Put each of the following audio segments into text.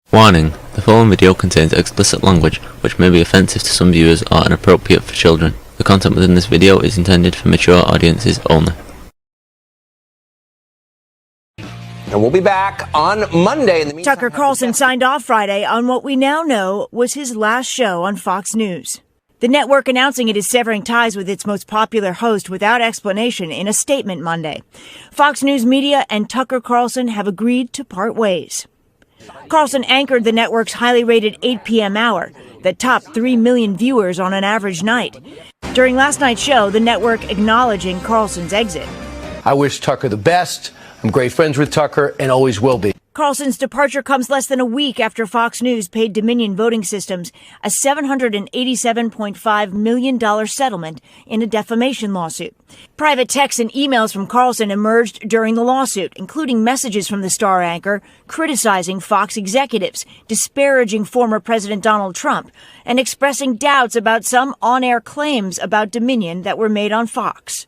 Warning: the following video contains explicit language which may be offensive to some viewers or inappropriate for children. The content within this video is intended for mature audiences only. And we'll be back on Monday. In the meantime, Tucker Carlson signed off Friday on what we now know was his last show on Fox News. The network announcing it is severing ties with its most popular host without explanation in a statement Monday. Fox News Media and Tucker Carlson have agreed to part ways. Carlson anchored the network's highly rated 8 p.m. hour that topped 3 million viewers on an average night. During last night's show, the network acknowledging Carlson's exit. I wish Tucker the best. I'm great friends with Tucker and always will be. Carlson's departure comes less than a week after Fox News paid Dominion Voting Systems a $787.5 million settlement in a defamation lawsuit. Private texts and emails from Carlson emerged during the lawsuit, including messages from the Star anchor criticizing Fox executives, disparaging former President Donald Trump, and expressing doubts about some on-air claims about Dominion that were made on Fox.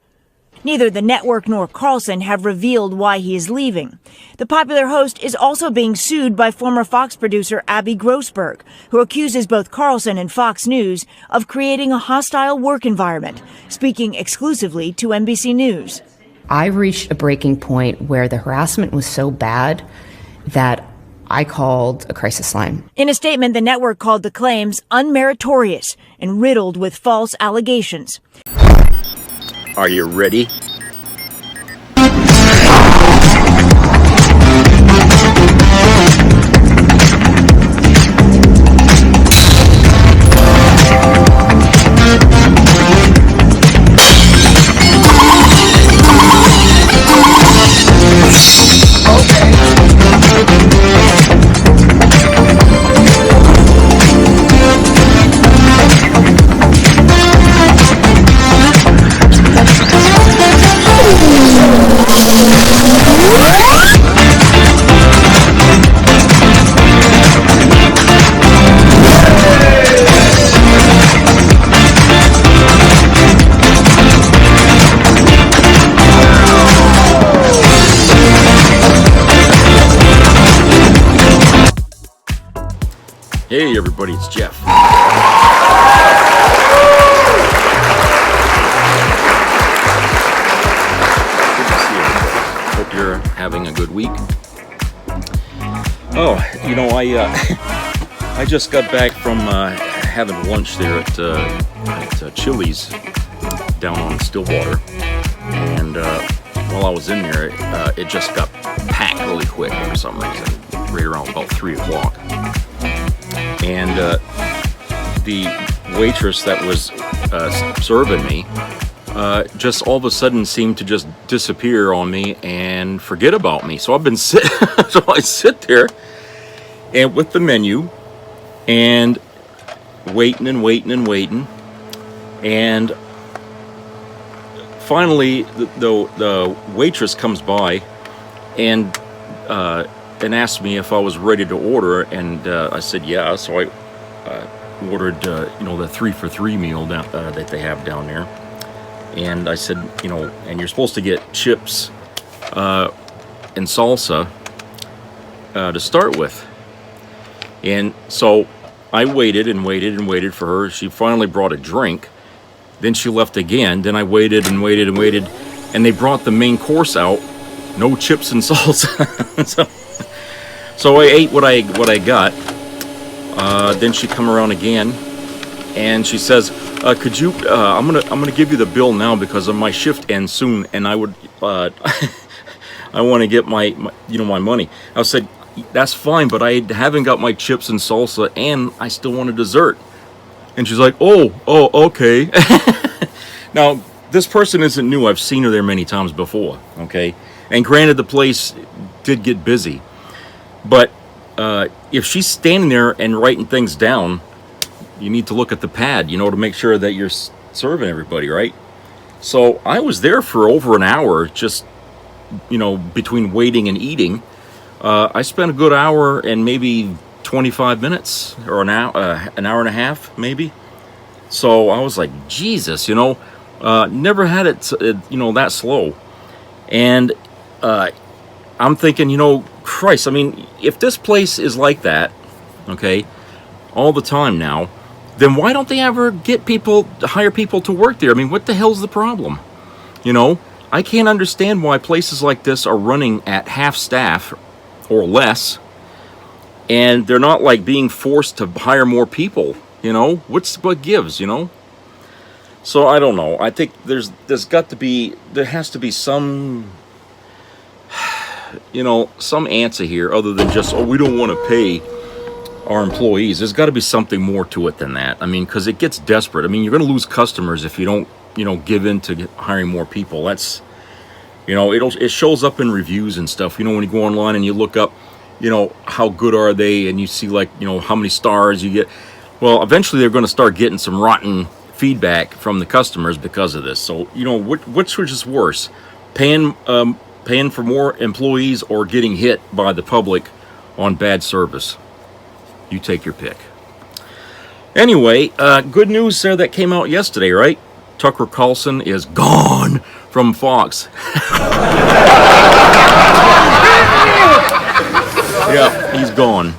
Neither the network nor Carlson have revealed why he is leaving. The popular host is also being sued by former Fox producer Abby Grossberg, who accuses both Carlson and Fox News of creating a hostile work environment, speaking exclusively to NBC News. I reached a breaking point where the harassment was so bad that I called a crisis line. In a statement, the network called the claims unmeritorious and riddled with false allegations. Are you ready? Hey everybody, it's Jeff. Good to see you. Hope you're having a good week. Oh, you know, I just got back from having lunch there at Chili's down on Stillwater, and while I was in there, it just got packed really quick for some reason, right around about 3 o'clock. And the waitress that was serving me just all of a sudden seemed to just disappear on me and forget about me. So I've been so I sit there and with the menu and waiting, and finally the waitress comes by and asked me if I was ready to order, and I said yeah. So I ordered the 3 for $3 meal that they have down there, and I said, and you're supposed to get chips and salsa to start with. And so I waited for her. She finally brought a drink, then she left again. Then I waited, and they brought the main course out, no chips and salsa. So I ate what I got. Then she come around again, and she says, "Could you? I'm gonna give you the bill now because my shift ends soon, and I would, I want to get my money." I said, "That's fine, but I haven't got my chips and salsa, and I still want a dessert." And she's like, "Oh, okay." Now this person isn't new. I've seen her there many times before. Okay, and granted, the place did get busy. But if she's standing there and writing things down, you need to look at the pad, to make sure that you're serving everybody, right? So I was there for over an hour, just, between waiting and eating. I spent a good hour and maybe 25 minutes, or an hour and a half, maybe. So I was like, Jesus, never had it, that slow. And I'm thinking, Christ, I mean, if this place is like that, okay, all the time now, then why don't they ever hire people to work there? I mean, what the hell's the problem? You know, I can't understand why places like this are running at half staff or less, and they're not like being forced to hire more people. You know, what gives? You know, so I don't know. I think there has to be some, you know, some answer here other than just, oh, we don't want to pay our employees. There's got to be something more to it than that. I mean, because it gets desperate. I mean, you're going to lose customers if you don't, you know, give in to hiring more people. That's, you know, it shows up in reviews and stuff. You know, when you go online and you look up, you know, how good are they, and you see, like, you know, how many stars you get. Well, eventually they're going to start getting some rotten feedback from the customers because of this. So, you know, which is worse, paying for more employees or getting hit by the public on bad service? You take your pick. Anyway, good news there that came out yesterday, right? Tucker Carlson is gone from Fox. Yeah, he's gone.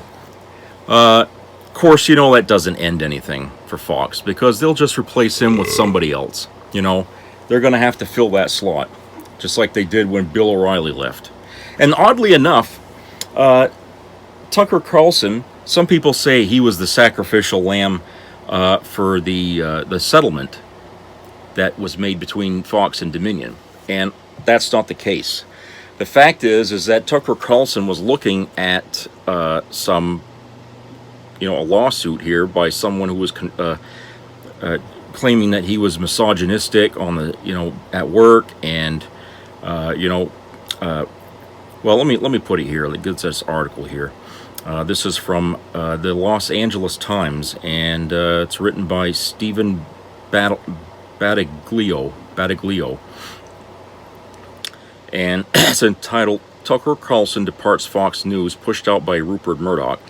Of course, you know that doesn't end anything for Fox, because they'll just replace him with somebody else. You know, they're going to have to fill that slot, just like they did when Bill O'Reilly left. And oddly enough, Tucker Carlson, some people say he was the sacrificial lamb for the settlement that was made between Fox and Dominion, and that's not the case. The fact is that Tucker Carlson was looking at some, you know, a lawsuit here by someone who was claiming that he was misogynistic on the, you know, at work, and you know, well, let me put it here. It gives this article here. This is from the Los Angeles Times, and it's written by Stephen Battaglio, and it's entitled "Tucker Carlson Departs Fox News, Pushed Out by Rupert Murdoch."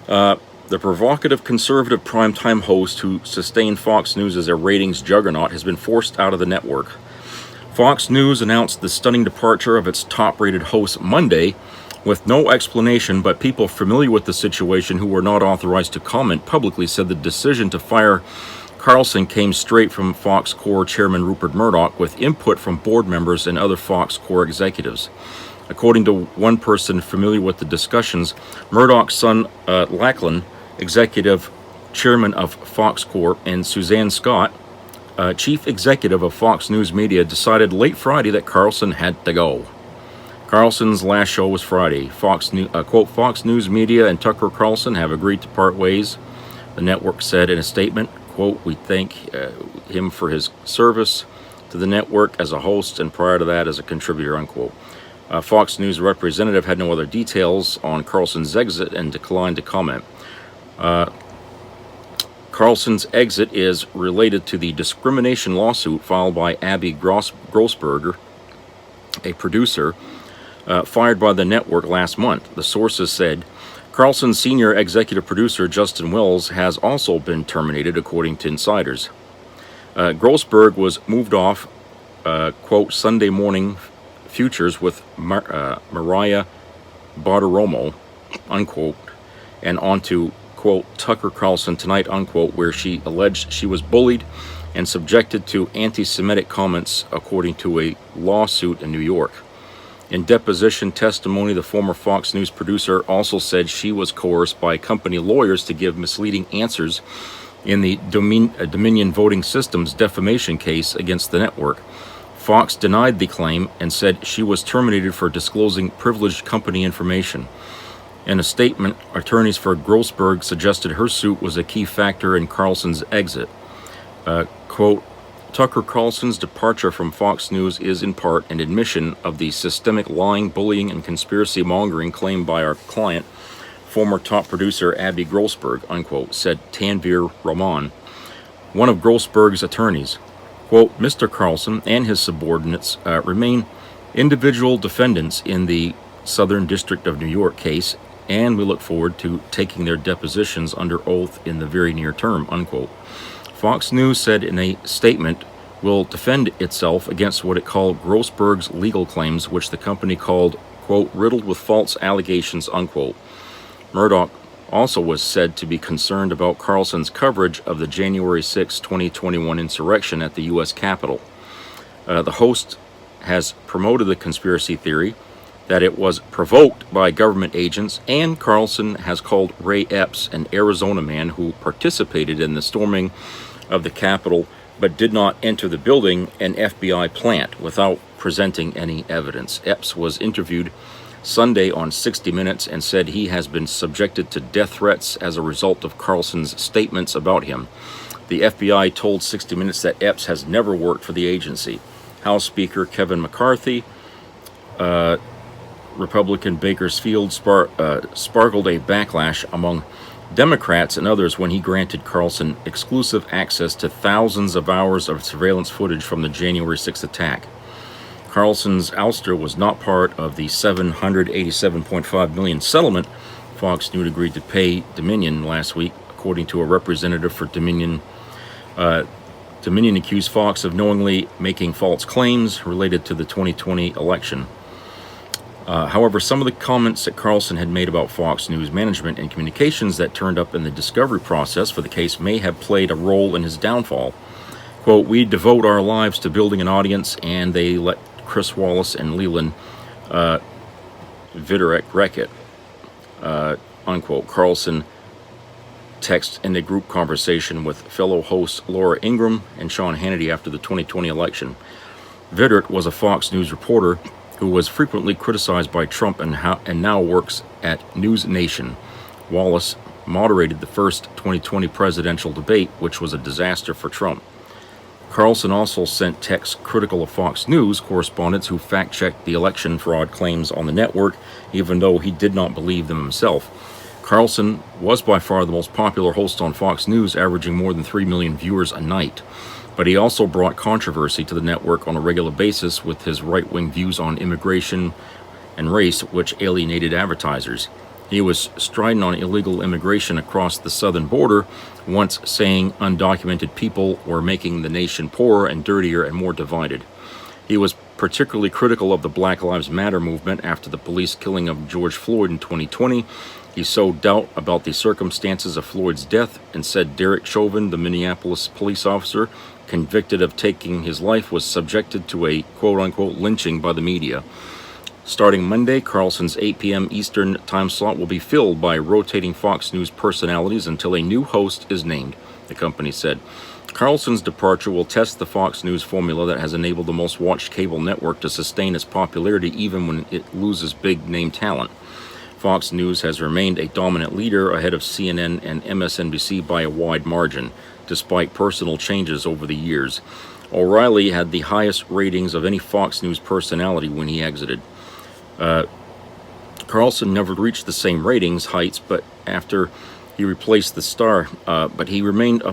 The provocative conservative primetime host who sustained Fox News as a ratings juggernaut has been forced out of the network. Fox News announced the stunning departure of its top-rated host Monday, with no explanation, but people familiar with the situation who were not authorized to comment publicly said the decision to fire Carlson came straight from Fox Corp chairman Rupert Murdoch, with input from board members and other Fox Corp executives. According to one person familiar with the discussions, Murdoch's son Lachlan, executive chairman of Fox Corp, and Suzanne Scott, chief executive of Fox News Media, decided late Friday that Carlson had to go. Carlson's last show was Friday. Fox News Media and Tucker Carlson have agreed to part ways, the network said in a statement. Quote, "We thank him for his service to the network as a host and prior to that as a contributor," unquote. Fox News representative had no other details on Carlson's exit and declined to comment. Carlson's exit is related to the discrimination lawsuit filed by Abby Grossberger, a producer, fired by the network last month. The sources said Carlson's senior executive producer, Justin Wells, has also been terminated, according to insiders. Grossberg was moved off, quote, Sunday morning futures with Mariah Bartiromo, unquote, and onto, quote, Tucker Carlson Tonight, unquote, where she alleged she was bullied and subjected to anti-Semitic comments, according to a lawsuit in New York. In deposition testimony, the former Fox News producer also said she was coerced by company lawyers to give misleading answers in the Dominion Voting Systems defamation case against the network. Fox denied the claim and said she was terminated for disclosing privileged company information. In a statement, attorneys for Grossberg suggested her suit was a key factor in Carlson's exit. Quote, Tucker Carlson's departure from Fox News is in part an admission of the systemic lying, bullying, and conspiracy mongering claimed by our client, former top producer Abby Grossberg, unquote, said Tanvir Rahman, one of Grossberg's attorneys. Quote, Mr. Carlson and his subordinates remain individual defendants in the Southern District of New York case, and we look forward to taking their depositions under oath in the very near term, unquote. Fox News said in a statement will defend itself against what it called Grossberg's legal claims, which the company called, quote, riddled with false allegations, unquote. Murdoch also was said to be concerned about Carlson's coverage of the January 6, 2021 insurrection at the U.S. Capitol. The host has promoted the conspiracy theory that it was provoked by government agents, and Carlson has called Ray Epps an Arizona man who participated in the storming of the Capitol but did not enter the building, an FBI plant, without presenting any evidence. Epps was interviewed Sunday on 60 Minutes and said he has been subjected to death threats as a result of Carlson's statements about him. The FBI told 60 Minutes that Epps has never worked for the agency. House Speaker Kevin McCarthy, Republican Bakersfield, sparkled a backlash among Democrats and others when he granted Carlson exclusive access to thousands of hours of surveillance footage from the January 6th attack. Carlson's ouster was not part of the $787.5 million settlement Fox News agreed to pay Dominion last week, according to a representative for Dominion. Dominion accused Fox of knowingly making false claims related to the 2020 election. However, some of the comments that Carlson had made about Fox News management and communications that turned up in the discovery process for the case may have played a role in his downfall. Quote, "We devote our lives to building an audience, and they let Chris Wallace and Leland Viderek wreck it," unquote. Carlson texted in a group conversation with fellow hosts Laura Ingraham and Sean Hannity after the 2020 election. Viderek was a Fox News reporter who was frequently criticized by Trump and now works at News Nation. Wallace moderated the first 2020 presidential debate, which was a disaster for Trump. Carlson also sent texts critical of Fox News correspondents who fact-checked the election fraud claims on the network, even though he did not believe them himself. Carlson was by far the most popular host on Fox News, averaging more than 3 million viewers a night. But he also brought controversy to the network on a regular basis with his right-wing views on immigration and race, which alienated advertisers. He was strident on illegal immigration across the southern border, once saying undocumented people were making the nation poorer and dirtier and more divided. He was particularly critical of the Black Lives Matter movement after the police killing of George Floyd in 2020. He sowed doubt about the circumstances of Floyd's death and said Derek Chauvin, the Minneapolis police officer convicted of taking his life, was subjected to a quote-unquote lynching by the media. Starting Monday, Carlson's 8 p.m. Eastern time slot will be filled by rotating Fox News personalities until a new host is named, the company said. Carlson's departure will test the Fox News formula that has enabled the most watched cable network to sustain its popularity even when it loses big-name talent. Fox News has remained a dominant leader ahead of CNN and MSNBC by a wide margin, despite personal changes over the years. O'Reilly had the highest ratings of any Fox News personality when he exited. Carlson never reached the same ratings heights, but after he replaced the star, but he remained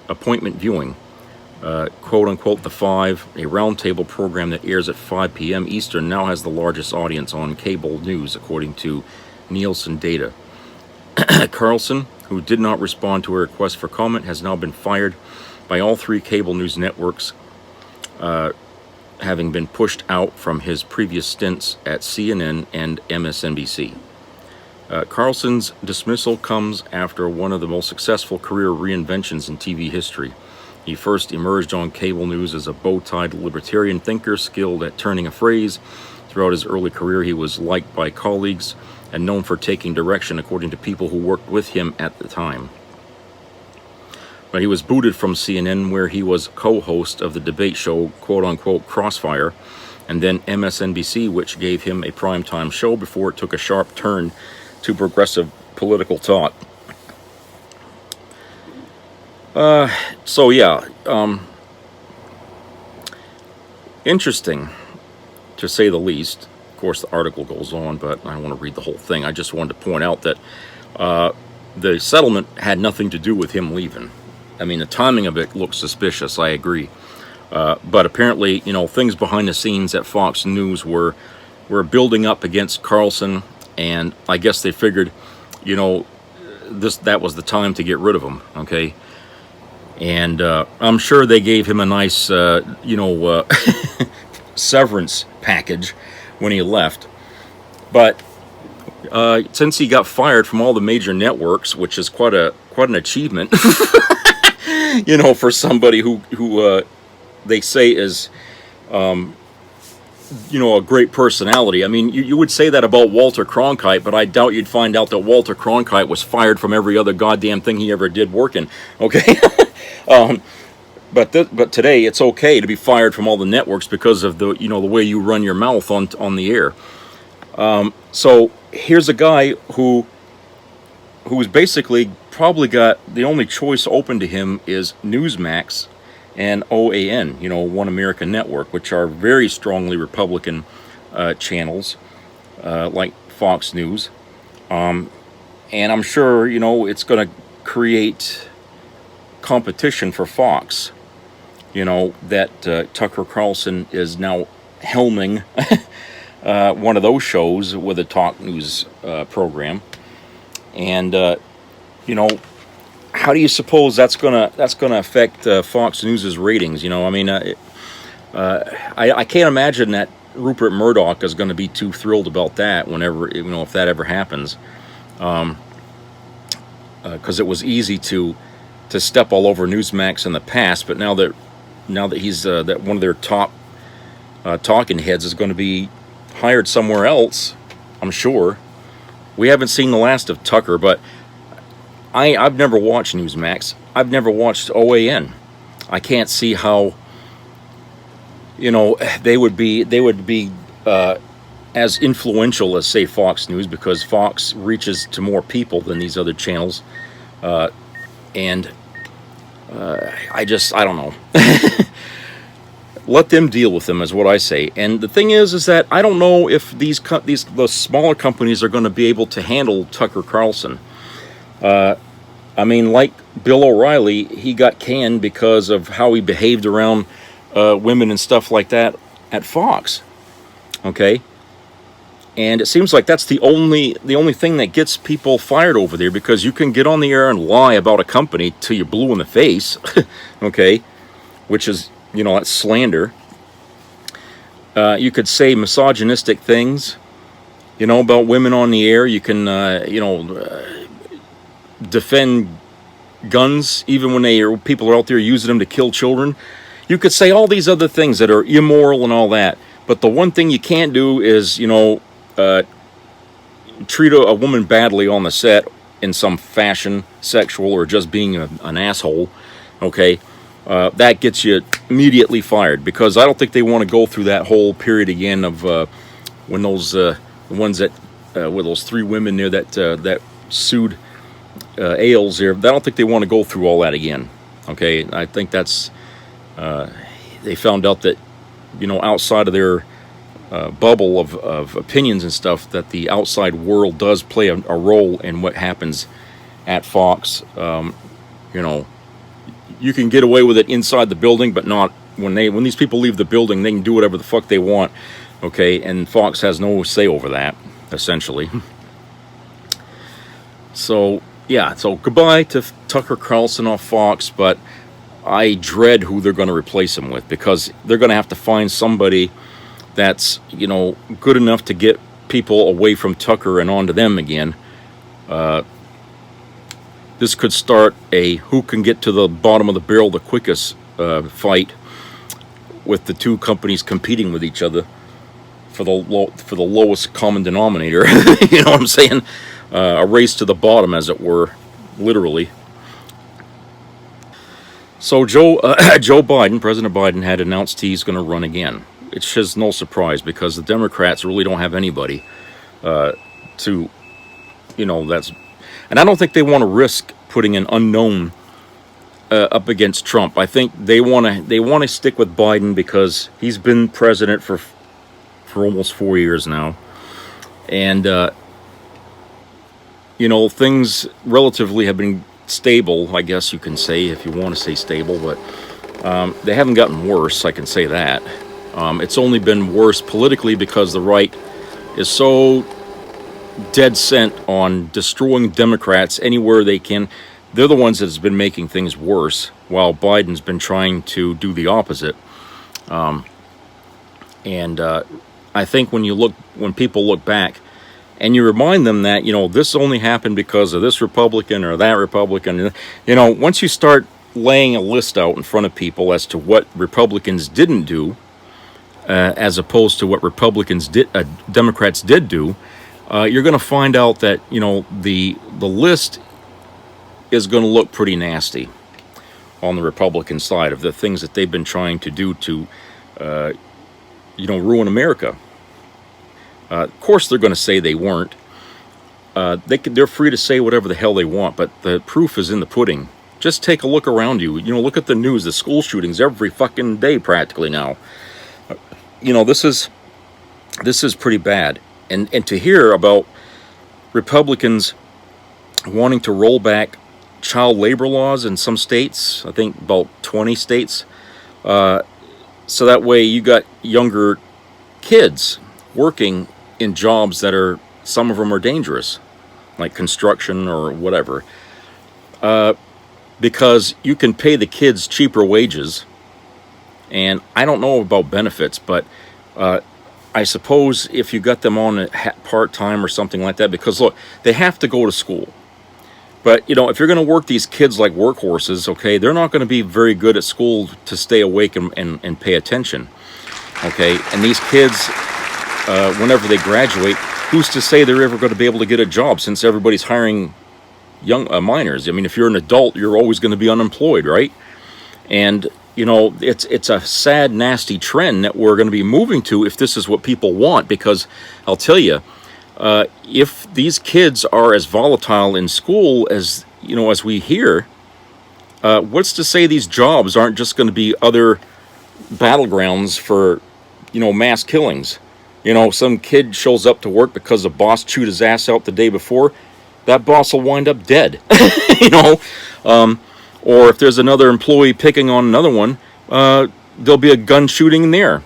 appointment viewing. Quote-unquote The Five, a roundtable program that airs at 5 p.m. Eastern, now has the largest audience on cable news, according to Nielsen data. Carlson, who did not respond to a request for comment, has now been fired by all three cable news networks, having been pushed out from his previous stints at CNN and MSNBC. Carlson's dismissal comes after one of the most successful career reinventions in TV history. He first emerged on cable news as a bow-tied libertarian thinker skilled at turning a phrase. Throughout his early career, he was liked by colleagues and known for taking direction, according to people who worked with him at the time. But he was booted from CNN, where he was co-host of the debate show, quote-unquote, Crossfire, and then MSNBC, which gave him a primetime show before it took a sharp turn to progressive political thought. Interesting, to say the least. Of course, the article goes on, but I don't want to read the whole thing. I just wanted to point out that the settlement had nothing to do with him leaving. I mean, the timing of it looks suspicious, I agree. But apparently, things behind the scenes at Fox News were building up against Carlson, and I guess they figured, that was the time to get rid of him, okay? And I'm sure they gave him a nice, severance package when he left. But, since he got fired from all the major networks, which is quite an achievement, you know, for somebody who they say is, you know, a great personality. I mean, you would say that about Walter Cronkite, but I doubt you'd find out that Walter Cronkite was fired from every other goddamn thing he ever did working. Okay, but today it's okay to be fired from all the networks because of the the way you run your mouth on the air. So here's a guy who's basically probably got the only choice open to him is Newsmax and OAN, One American Network, which are very strongly Republican channels, like Fox News. And I'm sure, it's going to create competition for Fox, that Tucker Carlson is now helming one of those shows with a talk news program. And, how do you suppose that's gonna affect Fox News's ratings? I can't imagine that Rupert Murdoch is going to be too thrilled about that whenever if that ever happens, because it was easy to step all over Newsmax in the past, but now that he's that one of their top talking heads is going to be hired somewhere else, I'm sure. We haven't seen the last of Tucker, but I've never watched Newsmax. I've never watched OAN. I can't see how they would be as influential as, say, Fox News, because Fox reaches to more people than these other channels, and I don't know. Let them deal with them, is what I say. And the thing is that I don't know if those smaller companies are going to be able to handle Tucker Carlson. Like Bill O'Reilly, he got canned because of how he behaved around women and stuff like that at Fox. Okay, and it seems like that's the only thing that gets people fired over there, because you can get on the air and lie about a company till you're blue in the face. Okay, which is that's slander. You could say misogynistic things, about women on the air. You can defend guns even when people are out there using them to kill children. You could say all these other things that are immoral and all that, but the one thing you can't do is treat a woman badly on the set in some fashion, sexual, or just being an asshole. Okay, that gets you immediately fired, because I don't think they want to go through that whole period again of when those the ones that with those 3 women there that sued Ailes there. I don't think they want to go through all that again. Okay, I think that's they found out that outside of their bubble of opinions and stuff, that the outside world does play a role in what happens at Fox. You can get away with it inside the building, but not when these people leave the building. They can do whatever the fuck they want. Okay, and Fox has no say over that, essentially. So goodbye to Tucker Carlson off Fox, but I dread who they're going to replace him with, because they're going to have to find somebody that's good enough to get people away from Tucker and onto them again. This could start a who can get to the bottom of the barrel the quickest fight, with the two companies competing with each other for the lowest common denominator. You know what I'm saying? A race to the bottom, as it were, literally. So President Biden had announced he's going to run again. It's just no surprise, because the Democrats really don't have anybody that's, and I don't think they want to risk putting an unknown up against Trump. I think they want to stick with Biden, because he's been president for almost 4 years now, and things relatively have been stable, I guess you can say, if you want to say stable, but they haven't gotten worse, I can say that. It's only been worse politically, because the right is so dead set on destroying Democrats anywhere they can. They're the ones that's been making things worse, while Biden's been trying to do the opposite. And I think when people look back and you remind them that, this only happened because of this Republican or that Republican. Once you start laying a list out in front of people as to what Republicans didn't do, as opposed to what Democrats did do, you're going to find out that, the list is going to look pretty nasty on the Republican side of the things that they've been trying to do to, ruin America. Of course, they're going to say they weren't. They're free to say whatever the hell they want, but the proof is in the pudding. Just take a look around you. Look at the news, the school shootings every fucking day practically now. This is pretty bad. And to hear about Republicans wanting to roll back child labor laws in some states, I think about 20 states, so that way you got younger kids working in jobs that are, some of them are dangerous, like construction or whatever, because you can pay the kids cheaper wages. And I don't know about benefits, but I suppose if you got them on part-time or something like that, because look, they have to go to school. But, if you're going to work these kids like workhorses, okay, they're not going to be very good at school to stay awake and pay attention, okay? And these kids, whenever they graduate, who's to say they're ever going to be able to get a job, since everybody's hiring young minors? I mean, if you're an adult, you're always going to be unemployed, right? And it's a sad, nasty trend that we're going to be moving to if this is what people want. Because I'll tell you, if these kids are as volatile in school as we hear, what's to say these jobs aren't just going to be other battlegrounds for mass killings? Some kid shows up to work because the boss chewed his ass out the day before. That boss will wind up dead. Or if there's another employee picking on another one, there'll be a gun shooting in there.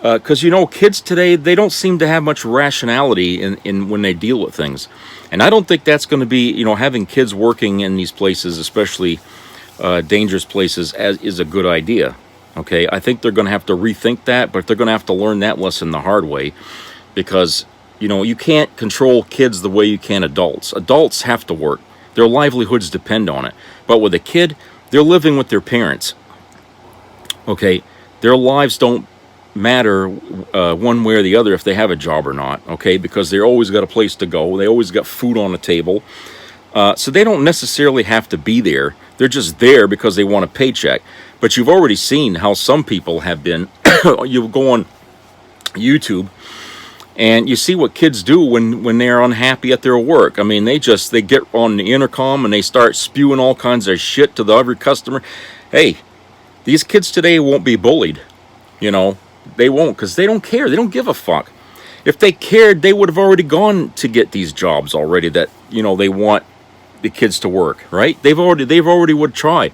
Because, kids today, they don't seem to have much rationality in when they deal with things. And I don't think that's going to be, having kids working in these places, especially dangerous places, is a good idea. Okay, I think they're going to have to rethink that, but they're going to have to learn that lesson the hard way. Because, you can't control kids the way you can adults. Adults have to work. Their livelihoods depend on it. But with a kid, they're living with their parents. Okay, their lives don't matter one way or the other if they have a job or not. Okay, because they always got a place to go. They always got food on the table. So they don't necessarily have to be there. They're just there because they want a paycheck. But you've already seen how some people have been. You go on YouTube and you see what kids do when they're unhappy at their work. I mean, they get on the intercom and they start spewing all kinds of shit to every customer. Hey, these kids today won't be bullied. They won't, because they don't care. They don't give a fuck. If they cared, they would have already gone to get these jobs already that, they want the kids to work, right? They've already would try.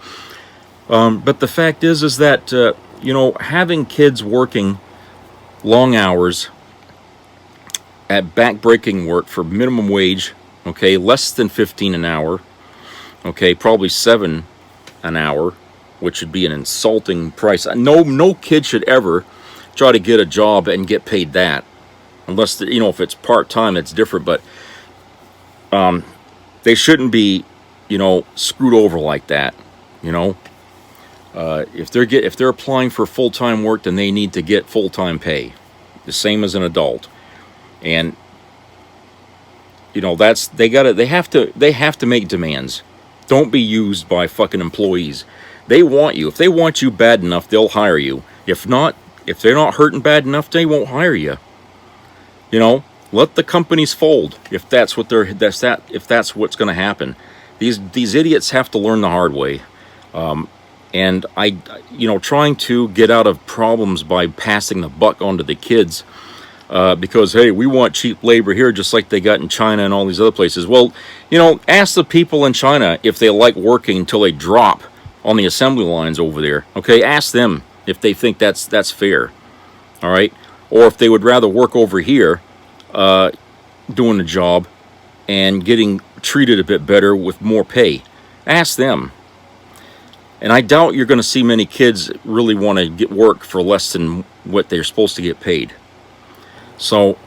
But the fact is that, having kids working long hours at back-breaking work for minimum wage, okay, less than 15 an hour, okay, probably 7 an hour, which would be an insulting price. No kid should ever try to get a job and get paid that, unless if it's part-time, it's different. But they shouldn't be, screwed over like that. If they're applying for full-time work, then they need to get full-time pay, the same as an adult. And they have to make demands. Don't be used by fucking employees. They want you. If they want you bad enough, they'll hire you. If not, if they're not hurting bad enough, they won't hire you. Let the companies fold if that's what's going to happen. These idiots have to learn the hard way. And trying to get out of problems by passing the buck onto the kids, because, hey, we want cheap labor here just like they got in China and all these other places. Well, ask the people in China if they like working until they drop on the assembly lines over there. Okay, ask them if they think that's fair. All right, or if they would rather work over here doing the job and getting treated a bit better with more pay. Ask them. And I doubt you're going to see many kids really want to get work for less than what they're supposed to get paid. So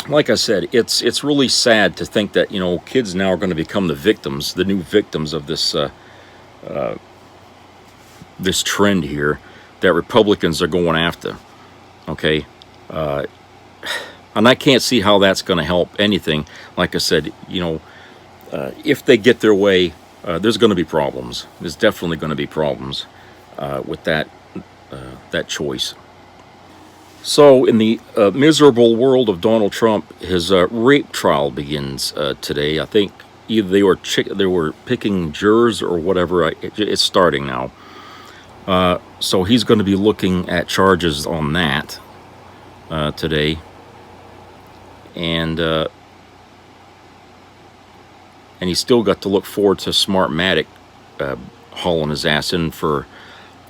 like I said, it's really sad to think that, you know, kids now are going to become the victims, the new victims of this this trend here that Republicans are going after. Okay, and I can't see how that's going to help anything. Like I said, you know, if they get their way, there's going to be problems. There's definitely going to be problems with that choice. So, in the miserable world of Donald Trump, his rape trial begins today. I think either they were picking jurors or whatever. It's starting now. So he's going to be looking at charges on that today, and he's still got to look forward to Smartmatic hauling his ass in for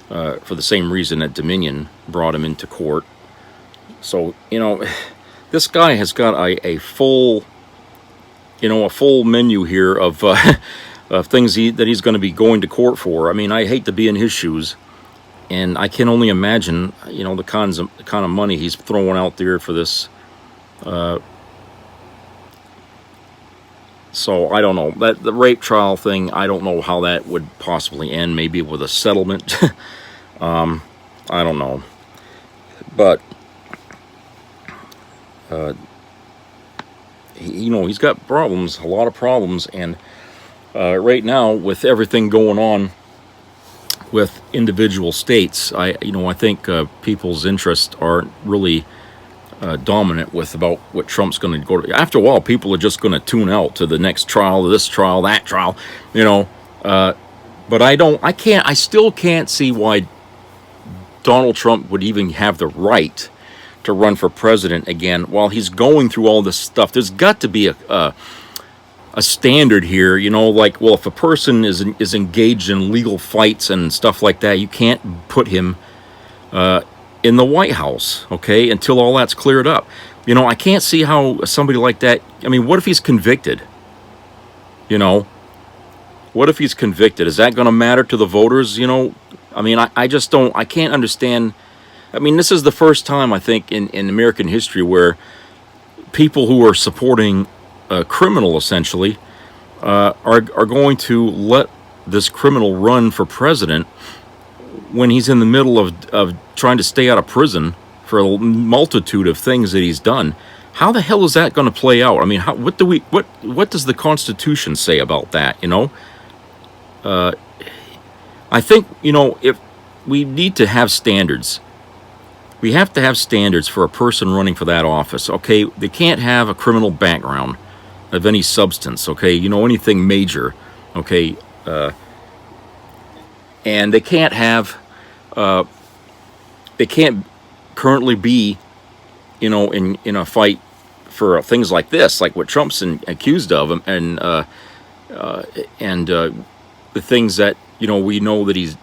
the same reason that Dominion brought him into court. So, you know, this guy has got a full menu here of of things that he's going to be going to court for. I mean, I hate to be in his shoes. And I can only imagine, you know, the kind of money he's throwing out there for this. So I don't know. The rape trial thing, I don't know how that would possibly end. Maybe with a settlement. I don't know. But you know, he's got problems, a lot of problems, and right now with everything going on with individual states, I think people's interests aren't really dominant with about what Trump's going to go to. After a while, people are just going to tune out to the next trial, this trial, that trial, you know. But I still can't see why Donald Trump would even have the right to run for president again while he's going through all this stuff. There's got to be a standard here, you know, like, well, if a person is engaged in legal fights and stuff like that, you can't put him in the White House, okay, until all that's cleared up. You know, I can't see how somebody like that, I mean, what if he's convicted? You know, what if he's convicted? Is that going to matter to the voters, you know? I mean, I just don't, I can't understand. I mean, this is the first time, I think, in American history where people who are supporting a criminal, essentially, are going to let this criminal run for president when he's in the middle of trying to stay out of prison for a multitude of things that he's done. How the hell is that going to play out? I mean, what does the Constitution say about that, you know? I think, you know, if we need to have standards. We have to have standards for a person running for that office, okay? They can't have a criminal background of any substance, okay? You know, anything major, okay? And they can't have, they can't currently be, you know, in a fight for things like this, like what Trump's accused of, and the things that, you know, we know that he's,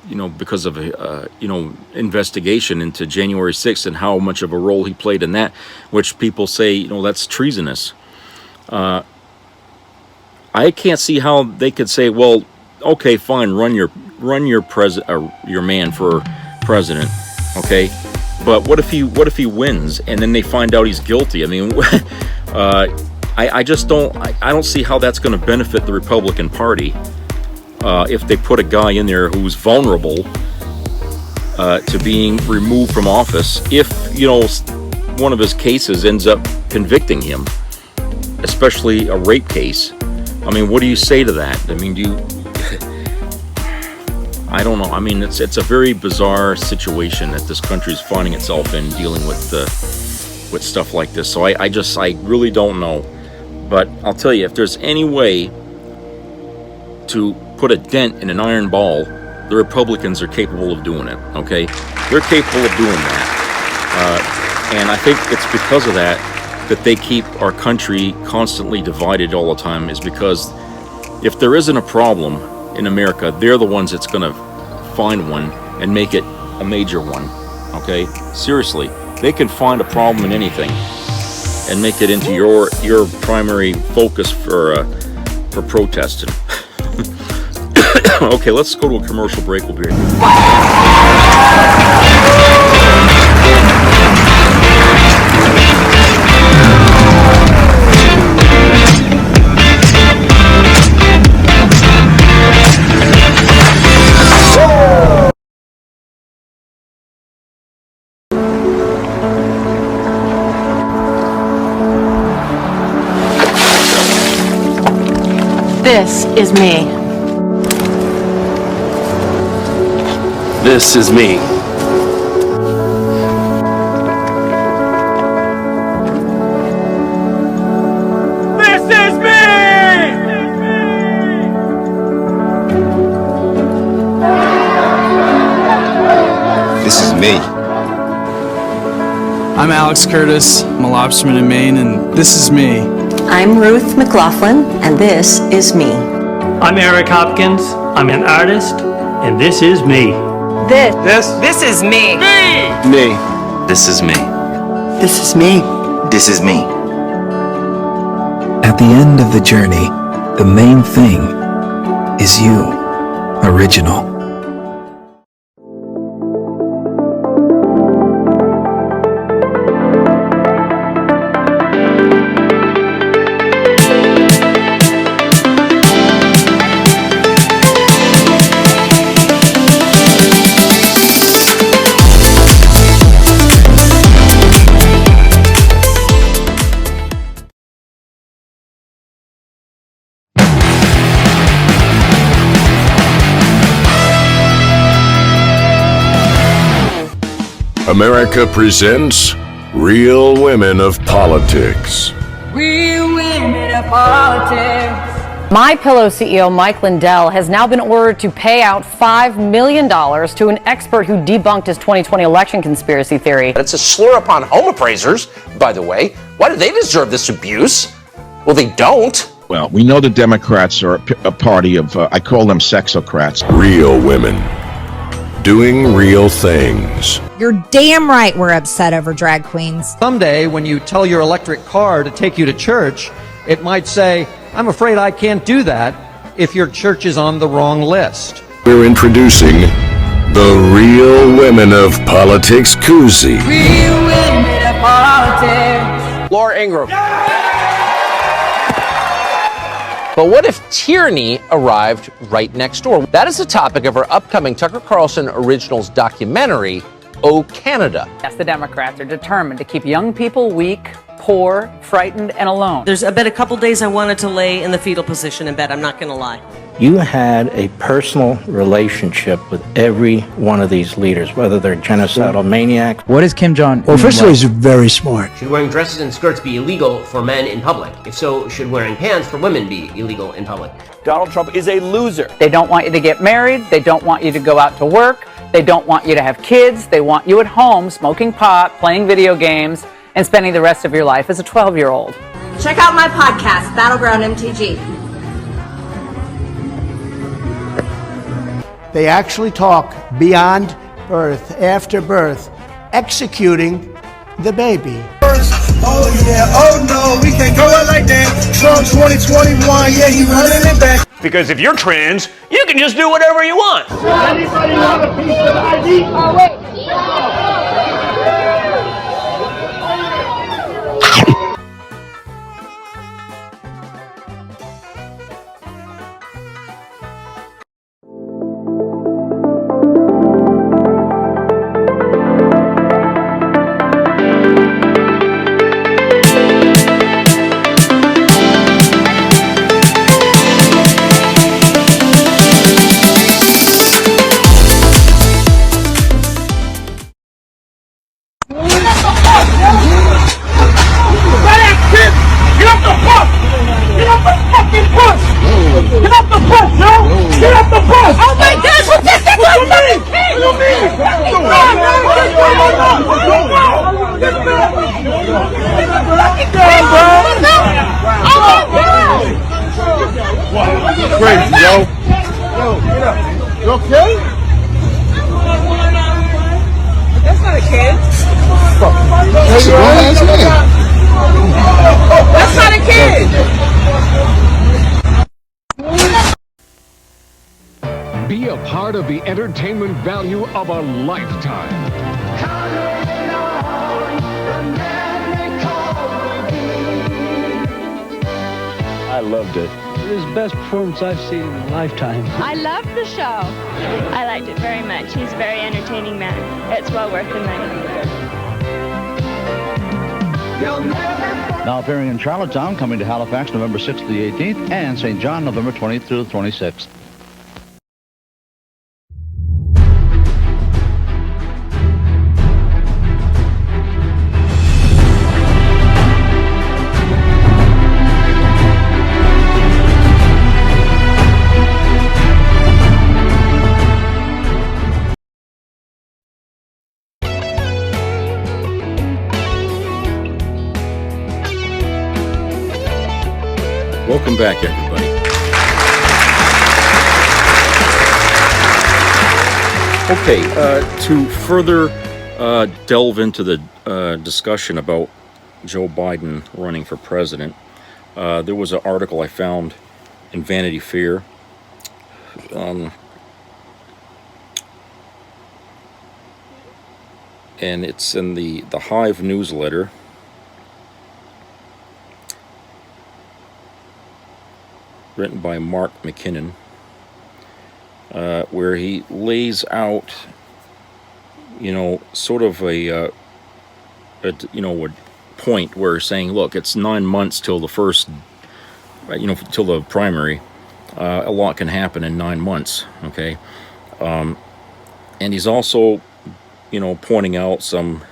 you know, because of a, you know, investigation into January 6th and how much of a role he played in that, which people say, you know, that's treasonous. I can't see how they could say, well, okay, fine, run your man for president, okay, but what if he wins and then they find out he's guilty? I mean, I just don't see how that's going to benefit the Republican Party if they put a guy in there who's vulnerable to being removed from office if, you know, one of his cases ends up convicting him. Especially a rape case. I mean, what do you say to that? I mean, I don't know. I mean, it's a very bizarre situation that this country is finding itself in, dealing with stuff like this. So I really don't know. But I'll tell you, if there's any way to put a dent in an iron ball, the Republicans are capable of doing it. Okay, they're capable of doing that, and I think it's because of that they keep our country constantly divided all the time, is because if there isn't a problem in America, they're the ones that's going to find one and make it a major one, okay? Seriously, they can find a problem in anything and make it into your primary focus for protesting. Okay, let's go to a commercial break. We'll be right back. This is me. This is me. This is me. I'm Alex Curtis. I'm a lobsterman in Maine, and this is me. I'm Ruth McLaughlin, and this is me. I'm Eric Hopkins. I'm an artist, and this is me. This is me. Me. This is me. This is me. This is me. At the end of the journey, the main thing is you. Original. America presents Real Women of Politics. Real women of politics. MyPillow CEO Mike Lindell has now been ordered to pay out $5 million to an expert who debunked his 2020 election conspiracy theory. It's a slur upon home appraisers, by the way. Why do they deserve this abuse? Well, they don't. Well, we know the Democrats are a party of, I call them sexocrats. Real women. Doing real things. You're damn right we're upset over drag queens. Someday, when you tell your electric car to take you to church, it might say, I'm afraid I can't do that if your church is on the wrong list. We're introducing the Real Women of Politics koozie. Real women of politics. Laura Ingraham. But what if tyranny arrived right next door? That is the topic of our upcoming Tucker Carlson Originals documentary, Oh Canada. Yes, the Democrats are determined to keep young people weak, poor, frightened, and alone. There's been a couple days I wanted to lay in the fetal position in bed, I'm not going to lie. You had a personal relationship with every one of these leaders, whether they're genocidal maniacs. What is Kim Jong-un? Well, first of all, he's very smart. Should wearing dresses and skirts be illegal for men in public? If so, should wearing pants for women be illegal in public? Donald Trump is a loser. They don't want you to get married. They don't want you to go out to work. They don't want you to have kids. They want you at home smoking pot, playing video games, and spending the rest of your life as a 12-year-old. Check out my podcast, Battleground MTG. They actually talk beyond birth, after birth, executing the baby. Oh yeah, oh no, we can't go out like that. Trump 2021, yeah, he running it back. Because if you're trans, you can just do whatever you want. Anybody want a piece of ID? Oh wait. Crazy, yo. Yo, get up. You okay? That's not a kid. That's not a kid. Be a part of the entertainment value of a lifetime. I loved it. It was the best performance I've seen in a lifetime. I loved the show. I liked it very much. He's a very entertaining man. It's well worth the money. You'll never Now appearing in Charlottetown, coming to Halifax November 6th to the 18th, and St. John November 20th through the 26th. Welcome back, everybody. Okay, to further delve into the discussion about Joe Biden running for president, there was an article I found in Vanity Fair. And it's in the Hive newsletter. Written by Mark McKinnon, where he lays out, sort of a point where saying, look, it's 9 months till the first, till the primary. A lot can happen in 9 months, okay? And he's also, pointing out some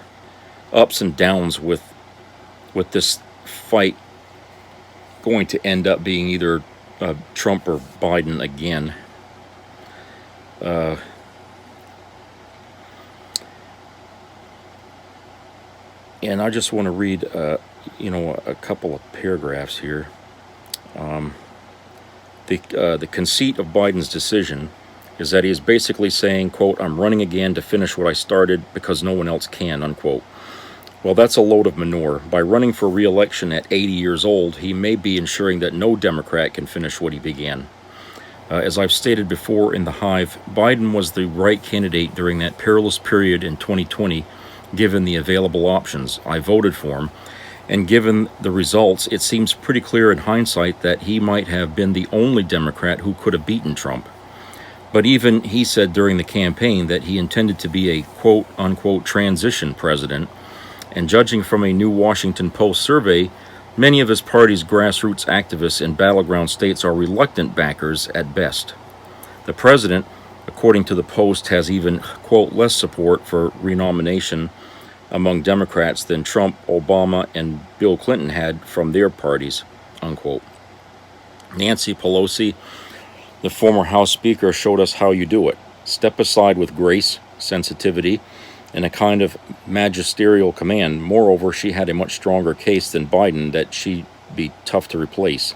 ups and downs with this fight going to end up being either Trump or Biden again. And I just want to read, a couple of paragraphs here. The conceit of Biden's decision is that he is basically saying, quote, "I'm running again to finish what I started because no one else can," unquote. Well, that's a load of manure. By running for re-election at 80 years old, he may be ensuring that no Democrat can finish what he began. As I've stated before in the Hive, Biden was the right candidate during that perilous period in 2020, given the available options. I voted for him, and given the results, it seems pretty clear in hindsight that he might have been the only Democrat who could have beaten Trump. But even he said during the campaign that he intended to be a quote-unquote transition president, and judging from a new Washington Post survey, many of his party's grassroots activists in battleground states are reluctant backers at best. The president, according to the Post, has even, quote, less support for renomination among Democrats than Trump, Obama, and Bill Clinton had from their parties, unquote. Nancy Pelosi, the former House Speaker, showed us how you do it. Step aside with grace, sensitivity, and a kind of magisterial command. Moreover, she had a much stronger case than Biden that she'd be tough to replace.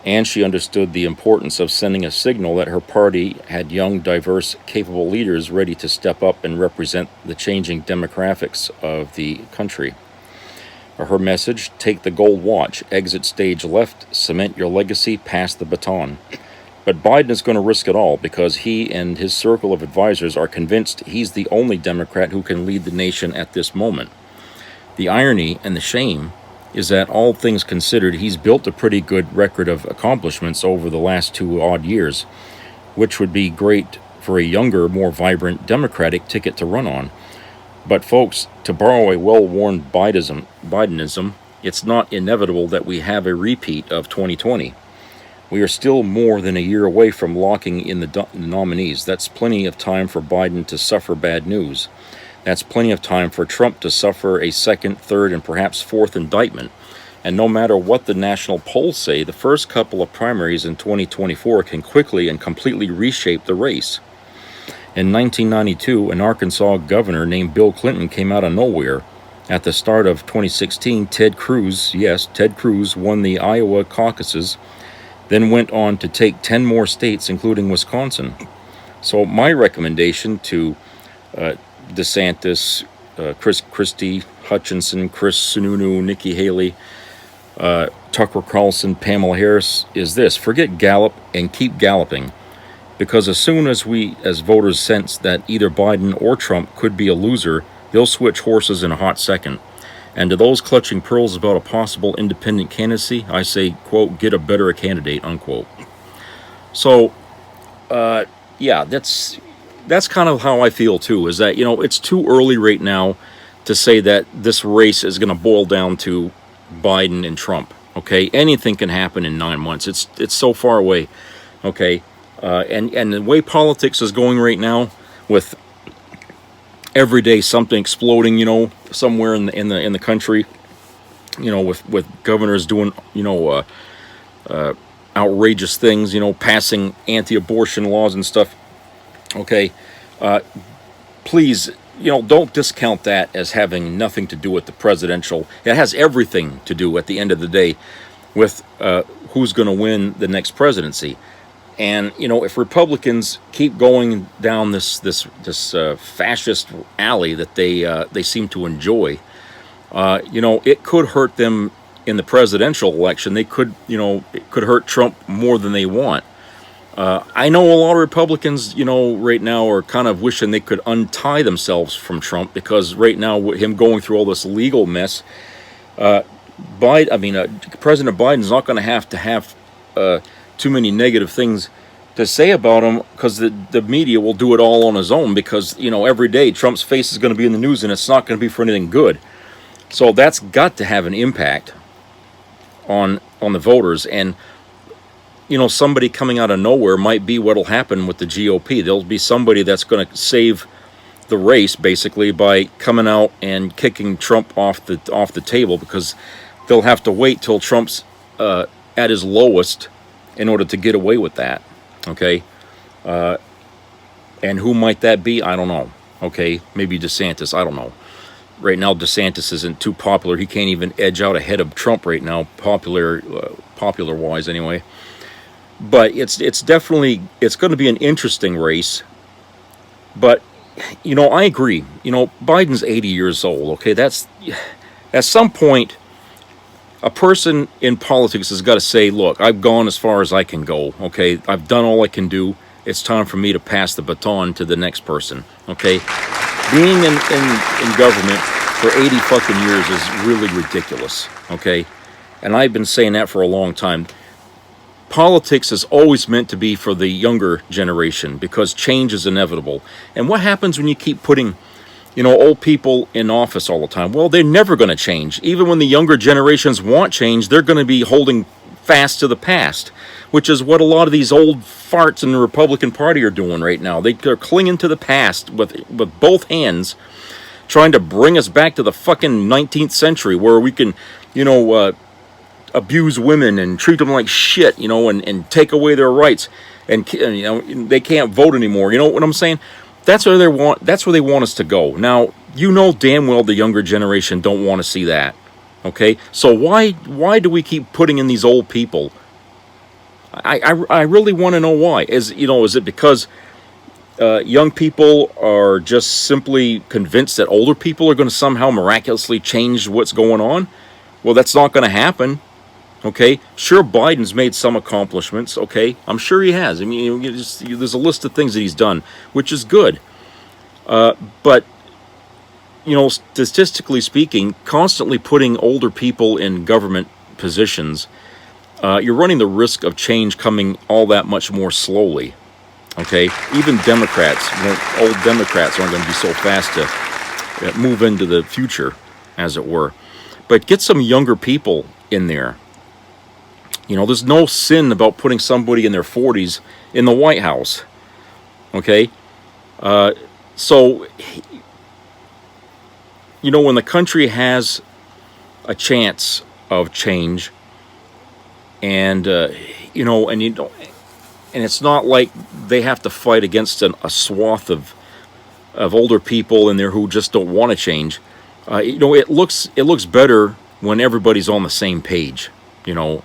And she understood the importance of sending a signal that her party had young, diverse, capable leaders ready to step up and represent the changing demographics of the country. Her message, take the gold watch, exit stage left, cement your legacy, pass the baton. But Biden is going to risk it all because he and his circle of advisors are convinced he's the only Democrat who can lead the nation at this moment. The irony and the shame is that, all things considered, he's built a pretty good record of accomplishments over the last 2 odd years, which would be great for a younger, more vibrant Democratic ticket to run on. But folks, to borrow a well-worn Bidenism, it's not inevitable that we have a repeat of 2020. We are still more than a year away from locking in the nominees. That's plenty of time for Biden to suffer bad news. That's plenty of time for Trump to suffer a second, third, and perhaps fourth indictment. And no matter what the national polls say, the first couple of primaries in 2024 can quickly and completely reshape the race. In 1992, an Arkansas governor named Bill Clinton came out of nowhere. At the start of 2016, Ted Cruz won the Iowa caucuses, then went on to take 10 more states, including Wisconsin. So my recommendation to DeSantis, Chris Christie, Hutchinson, Chris Sununu, Nikki Haley, Tucker Carlson, Pamela Harris is this: forget Gallup and keep galloping. Because as soon as we, as voters, sense that either Biden or Trump could be a loser, they'll switch horses in a hot second. And to those clutching pearls about a possible independent candidacy, I say, quote, get a better candidate, unquote. So, yeah, that's kind of how I feel, too, is that, it's too early right now to say that this race is going to boil down to Biden and Trump. Okay, anything can happen in 9 months. It's so far away. Okay, and the way politics is going right now, with every day something exploding, you know, somewhere in the country, you know, with governors doing, you know, outrageous things, you know, passing anti-abortion laws and stuff. Okay, please, you know, don't discount that as having nothing to do with the presidential. It has everything to do, at the end of the day, with who's going to win the next presidency. And, you know, if Republicans keep going down this fascist alley that they seem to enjoy, you know, it could hurt them in the presidential election. They could, you know, it could hurt Trump more than they want. I know a lot of Republicans, you know, right now are kind of wishing they could untie themselves from Trump, because right now, with him going through all this legal mess, President Biden's not going to have too many negative things to say about him, because the media will do it all on his own, because, you know, every day Trump's face is going to be in the news, and it's not going to be for anything good. So that's got to have an impact on the voters. And, you know, somebody coming out of nowhere might be what'll happen with the GOP. There'll be somebody that's going to save the race, basically, by coming out and kicking Trump off the table, because they'll have to wait till Trump's at his lowest in order to get away with that. Okay, and who might that be? I don't know. Okay, maybe DeSantis. I don't know. Right now, DeSantis isn't too popular. He can't even edge out ahead of Trump right now, popular-wise, anyway. But it's definitely, it's going to be an interesting race. But, you know, I agree. You know, Biden's 80 years old. Okay, that's, at some point, a person in politics has got to say, look, I've gone as far as I can go. Okay, I've done all I can do. It's time for me to pass the baton to the next person. Okay, being in government for 80 fucking years is really ridiculous. Okay, and I've been saying that for a long time. Politics is always meant to be for the younger generation, because change is inevitable. And what happens when you keep putting, you know, old people in office all the time? Well, they're never going to change. Even when the younger generations want change, they're going to be holding fast to the past, which is what a lot of these old farts in the Republican Party are doing right now. They're clinging to the past with both hands, trying to bring us back to the fucking 19th century, where we can, you know, abuse women and treat them like shit, you know, and take away their rights, and, you know, they can't vote anymore. You know what I'm saying? That's where they want us to go. Now, you know damn well the younger generation don't want to see that. Okay? So why do we keep putting in these old people? I really want to know why. Is it because young people are just simply convinced that older people are going to somehow miraculously change what's going on? Well, that's not going to happen. Okay, sure, Biden's made some accomplishments. Okay, I'm sure he has. I mean, there's a list of things that he's done, which is good. But, you know, statistically speaking, constantly putting older people in government positions, you're running the risk of change coming all that much more slowly. Okay, even Democrats, old Democrats aren't going to be so fast to move into the future, as it were. But get some younger people in there. You know, there's no sin about putting somebody in their 40s in the White House. Okay? So, you know, when the country has a chance of change, and, you know, and it's not like they have to fight against a swath of older people in there who just don't want to change. You know, it looks better when everybody's on the same page, you know.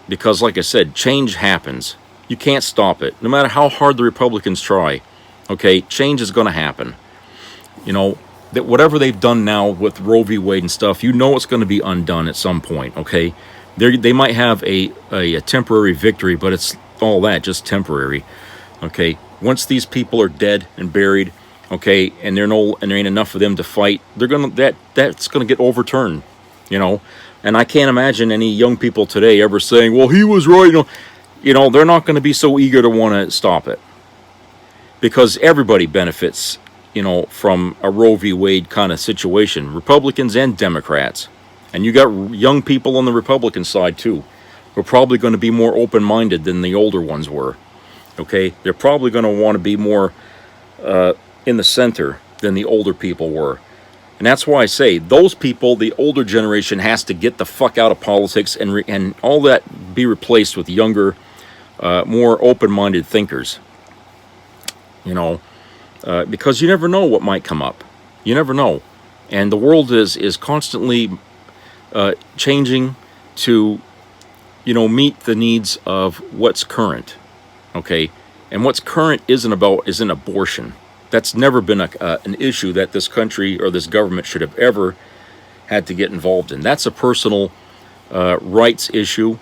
Because, like I said, change happens. You can't stop it. No matter how hard the Republicans try, okay, change is going to happen. You know, that whatever they've done now with Roe v. Wade and stuff, you know it's going to be undone at some point, okay? They might have a temporary victory, but it's all that, just temporary, okay? Once these people are dead and buried, okay, and there ain't enough of them to fight, that's going to get overturned, you know? And I can't imagine any young people today ever saying, well, he was right. You know, they're not going to be so eager to want to stop it. Because everybody benefits, you know, from a Roe v. Wade kind of situation. Republicans and Democrats. And you got young people on the Republican side, too, who are probably going to be more open-minded than the older ones were. Okay? They're probably going to want to be more in the center than the older people were. And that's why I say, those people, the older generation, has to get the fuck out of politics and all that be replaced with younger, more open-minded thinkers. You know, because you never know what might come up. You never know. And the world is constantly changing to, you know, meet the needs of what's current. Okay? And what's current isn't abortion. That's never been an issue that this country or this government should have ever had to get involved in. That's a personal rights issue.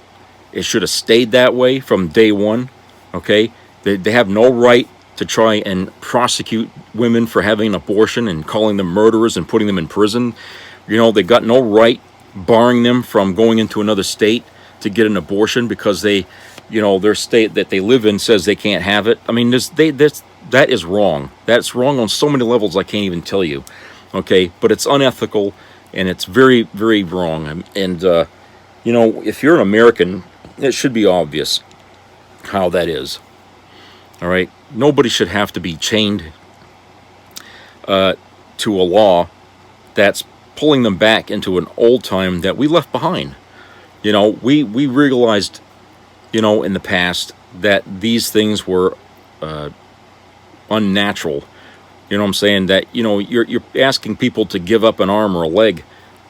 It should have stayed that way from day one. Okay? They have no right to try and prosecute women for having an abortion and calling them murderers and putting them in prison. You know, they got no right barring them from going into another state to get an abortion because they, you know, their state that they live in says they can't have it. I mean, that is wrong. That's wrong on so many levels I can't even tell you. Okay, but it's unethical and it's very, very wrong. And you know, if you're an American, it should be obvious how that is. All right, nobody should have to be chained to a law that's pulling them back into an old time that we left behind. You know, we realized, you know, in the past that these things were unnatural. You know what I'm saying? That, you know, you're asking people to give up an arm or a leg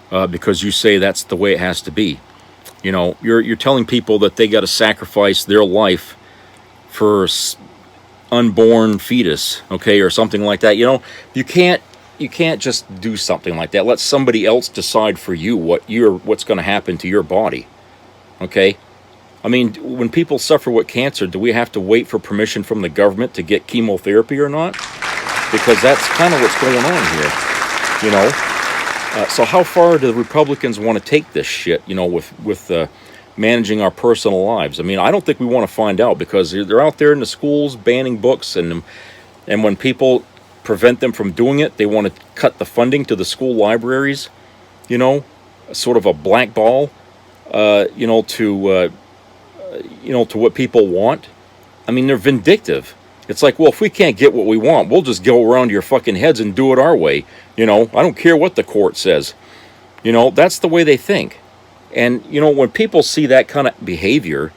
because you say that's the way it has to be. You know, you're telling people that they got to sacrifice their life for unborn fetus, okay, or something like that. You know, you can't just do something like that. Let somebody else decide for you what's going to happen to your body. Okay? I mean, when people suffer with cancer, do we have to wait for permission from the government to get chemotherapy or not? Because that's kind of what's going on here, you know? So how far do the Republicans want to take this shit, you know, with managing our personal lives? I mean, I don't think we want to find out because they're out there in the schools banning books, and when people prevent them from doing it, they want to cut the funding to the school libraries, you know, sort of a black ball, you know, to what people want. I mean, they're vindictive. It's like, well, if we can't get what we want, we'll just go around your fucking heads and do it our way. You know, I don't care what the court says. You know, that's the way they think. And, you know, when people see that kind of behavior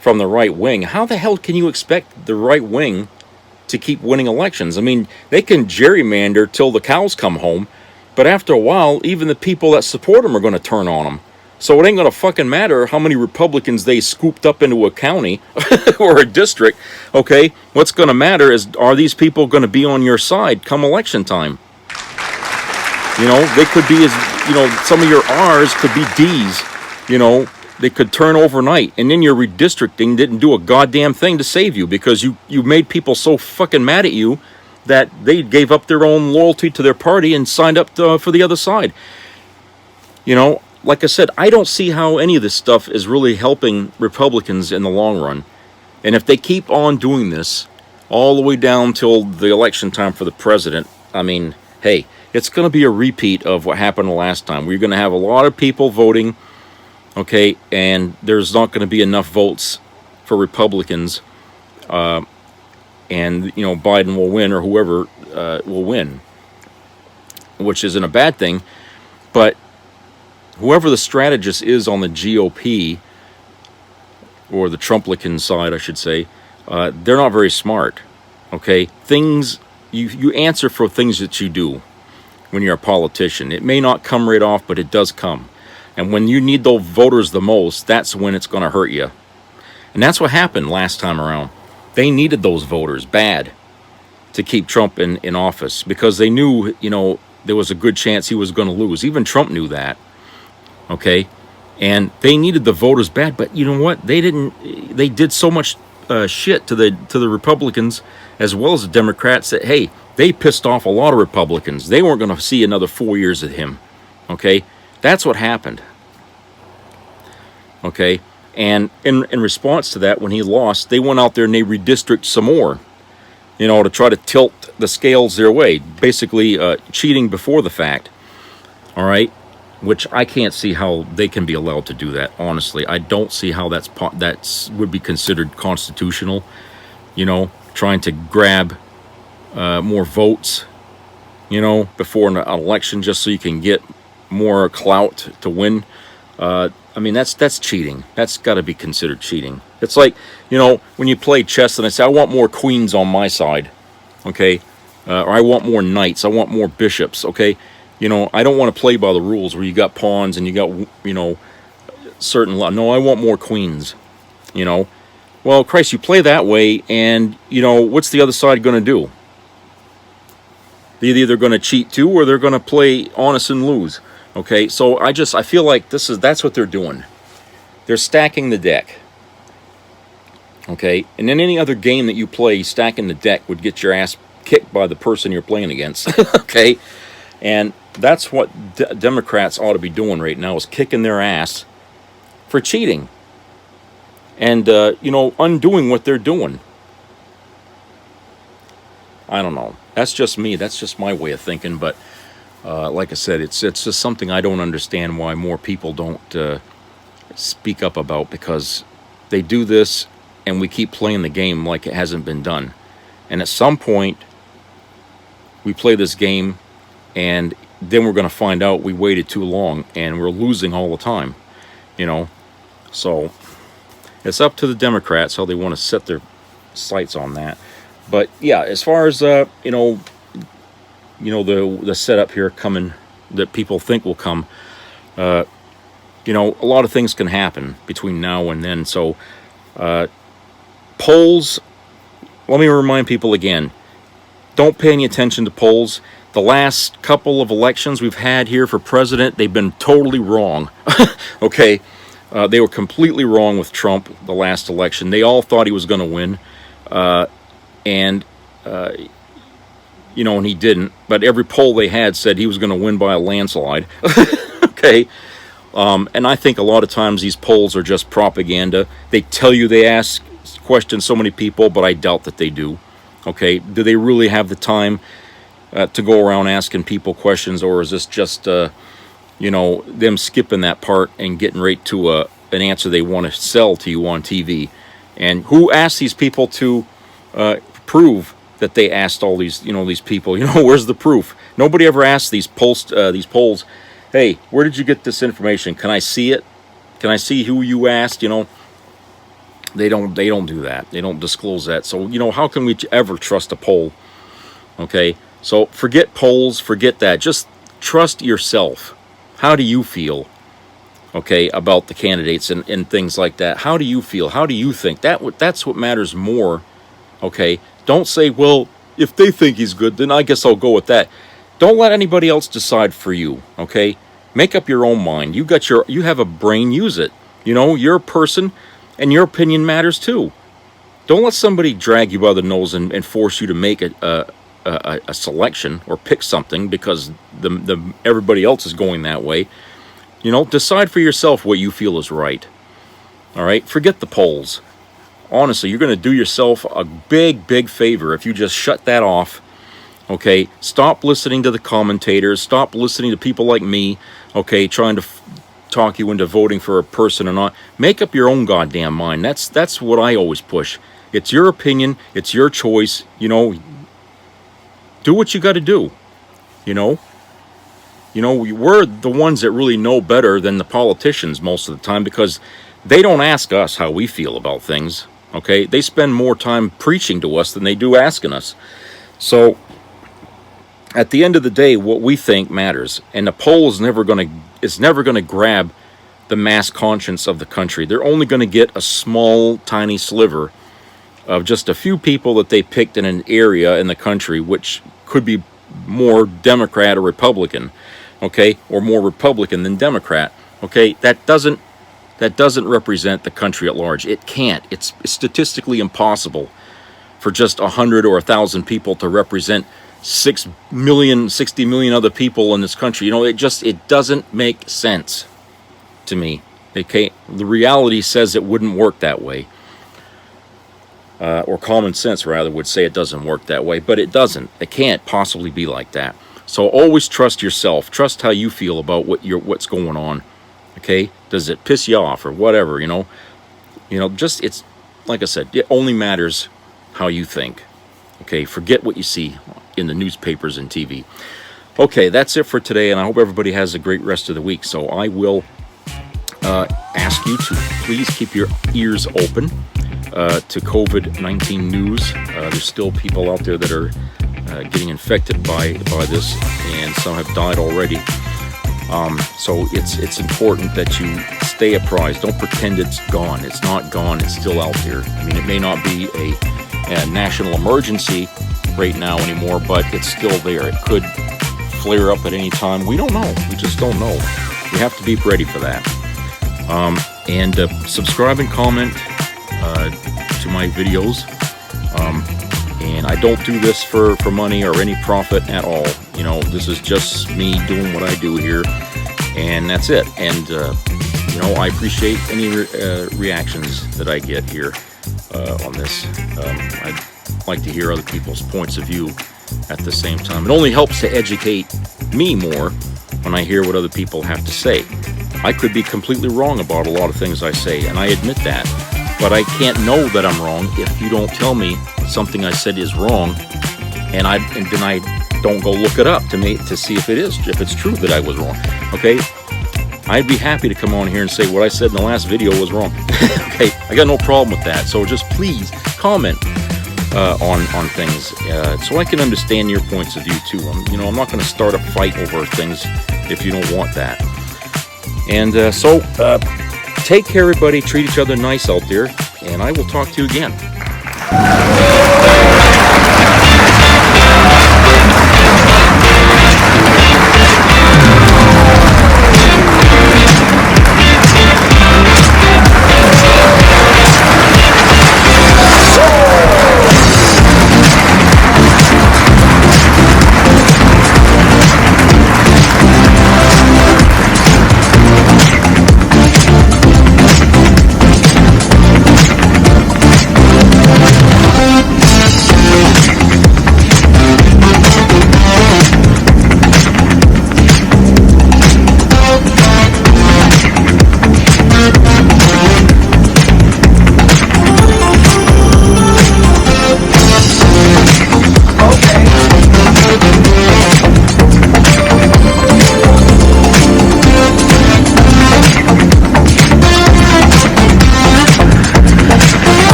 from the right wing, how the hell can you expect the right wing to keep winning elections? I mean, they can gerrymander till the cows come home, but after a while, even the people that support them are going to turn on them. So it ain't going to fucking matter how many Republicans they scooped up into a county or a district, okay? What's going to matter is, are these people going to be on your side come election time? You know, they could be, you know, some of your R's could be D's, you know, they could turn overnight, and then your redistricting didn't do a goddamn thing to save you because you made people so fucking mad at you that they gave up their own loyalty to their party and signed up for the other side. You know, like I said, I don't see how any of this stuff is really helping Republicans in the long run. And if they keep on doing this all the way down till the election time for the president, I mean, hey, it's going to be a repeat of what happened the last time. We're going to have a lot of people voting, okay, and there's not going to be enough votes for Republicans, and, you know, Biden will win, or whoever will win, which isn't a bad thing, but whoever the strategist is on the GOP, or the Trumplican side, I should say, they're not very smart, okay? Things, you answer for things that you do when you're a politician. It may not come right off, but it does come. And when you need those voters the most, that's when it's going to hurt you. And that's what happened last time around. They needed those voters bad to keep Trump in office because they knew, you know, there was a good chance he was going to lose. Even Trump knew that. Okay? And they needed the voters bad, but you know what? They did so much shit to the Republicans as well as the Democrats that, hey, they pissed off a lot of Republicans. They weren't going to see another 4 years of him. Okay? That's what happened. Okay? And in response to that, when he lost, they went out there and they redistricted some more, you know, to try to tilt the scales their way, basically cheating before the fact. All right? which I can't see how they can be allowed to do that. Honestly, I don't see how that's would be considered constitutional. You know, trying to grab more votes, you know, before an election just so you can get more clout to win. I mean, that's cheating. That's got to be considered cheating. It's like, you know, when you play chess and I say, I want more queens on my side, okay? Or I want more knights, I want more bishops, okay? You know, I don't want to play by the rules where you got pawns and you got, you know, certain... No, I want more queens, you know? Well, Christ, you play that way and, you know, what's the other side going to do? They're either going to cheat too or they're going to play honest and lose, okay? So I feel like that's what they're doing. They're stacking the deck. Okay, and in any other game that you play, stacking the deck would get your ass kicked by the person you're playing against. Okay, and that's what Democrats ought to be doing right now, is kicking their ass for cheating and you know, undoing what they're doing. I don't know. That's just me. That's just my way of thinking. But like I said, it's just something I don't understand why more people don't speak up about, because they do this and we keep playing the game like it hasn't been done. And at some point, we play this game, and then we're going to find out we waited too long, and we're losing all the time, you know. So it's up to the Democrats how they want to set their sights on that. But yeah, as far as you know, the setup here coming that people think will come, you know, a lot of things can happen between now and then. So polls, let me remind people again, don't pay any attention to polls. The last couple of elections we've had here for president, they've been totally wrong. Okay, they were completely wrong with Trump the last election. They all thought he was going to win, and you know, and he didn't. But every poll they had said he was going to win by a landslide. Okay. And I think a lot of times these polls are just propaganda. They tell you they ask questions so many people, but I doubt that they do. Okay, do they really have the time to go around asking people questions, or is this just, you know, them skipping that part and getting right to an answer they want to sell to you on TV? And who asked these people to prove that they asked all these, you know, these people? You know, where's the proof? Nobody ever asked these polls, hey, where did you get this information? Can I see it? Can I see who you asked? You know, they don't do that. They don't disclose that. So, you know, how can we ever trust a poll? Okay, so forget polls, forget that. Just trust yourself. How do you feel, okay, about the candidates and things like that? How do you feel? How do you think? That's what matters more, okay? Don't say, well, if they think he's good, then I guess I'll go with that. Don't let anybody else decide for you, okay? Make up your own mind. You have a brain, use it. You know, you're a person, and your opinion matters too. Don't let somebody drag you by the nose and force you to make a selection or pick something because everybody else is going that way. You know, decide for yourself what you feel is right. All right? Forget the polls. Honestly, you're going to do yourself a big, big favor if you just shut that off. Okay, stop listening to the commentators. Stop listening to people like me, okay, trying to talk you into voting for a person or not. Make up your own goddamn mind. That's what I always push. It's your opinion. It's your choice. You know, do what you got to do. You know, we're the ones that really know better than the politicians most of the time, because they don't ask us how we feel about things. Okay, they spend more time preaching to us than they do asking us. So at the end of the day, what we think matters, and the poll is never going to grab the mass conscience of the country. They're only going to get a small, tiny sliver of just a few people that they picked in an area in the country, which could be more Democrat or Republican, okay, or more Republican than Democrat, okay. That doesn't represent the country at large. It can't. It's statistically impossible for just 100 or 1,000 people to represent 6 million, 60 million other people in this country. You know, it doesn't make sense to me. The reality says it wouldn't work that way. Or common sense, rather, would say it doesn't work that way. But it doesn't. It can't possibly be like that. So always trust yourself. Trust how you feel about what's going on. Okay? Does it piss you off or whatever, you know? Just, it's, like I said, it only matters how you think. Okay? Forget what you see in the newspapers and TV. Okay, that's it for today, and I hope everybody has a great rest of the week. So I will ask you to please keep your ears open to COVID-19 news. There's still people out there that are getting infected by this, and some have died already. So it's important that you stay apprised. Don't pretend it's gone. It's not gone. It's still out there. I mean, it may not be a national emergency right now anymore, but it's still there. It could flare up at any time. We don't know. We just don't know. We have to be ready for that. And subscribe and comment to my videos. And I don't do this for money or any profit at all. You know, this is just me doing what I do here, and that's it. And you know, I appreciate any reactions that I get here on this. I'd like to hear other people's points of view at the same time. It only helps to educate me more when I hear what other people have to say. I could be completely wrong about a lot of things I say, and I admit that. But I can't know that I'm wrong if you don't tell me something I said is wrong, and then I don't go look it up to see if it's true that I was wrong. Okay? I'd be happy to come on here and say what I said in the last video was wrong. Okay? I got no problem with that. So just please comment on things so I can understand your points of view too. I'm not going to start a fight over things if you don't want that. And so take care, everybody. Treat each other nice out there, and I will talk to you again.